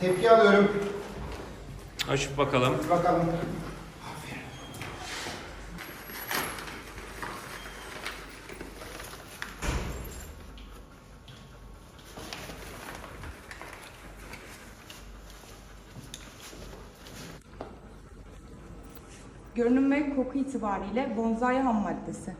Tepki alıyorum. Açıp bakalım. Bakalım. Görünüm ve koku itibariyle bonsai ham maddesi.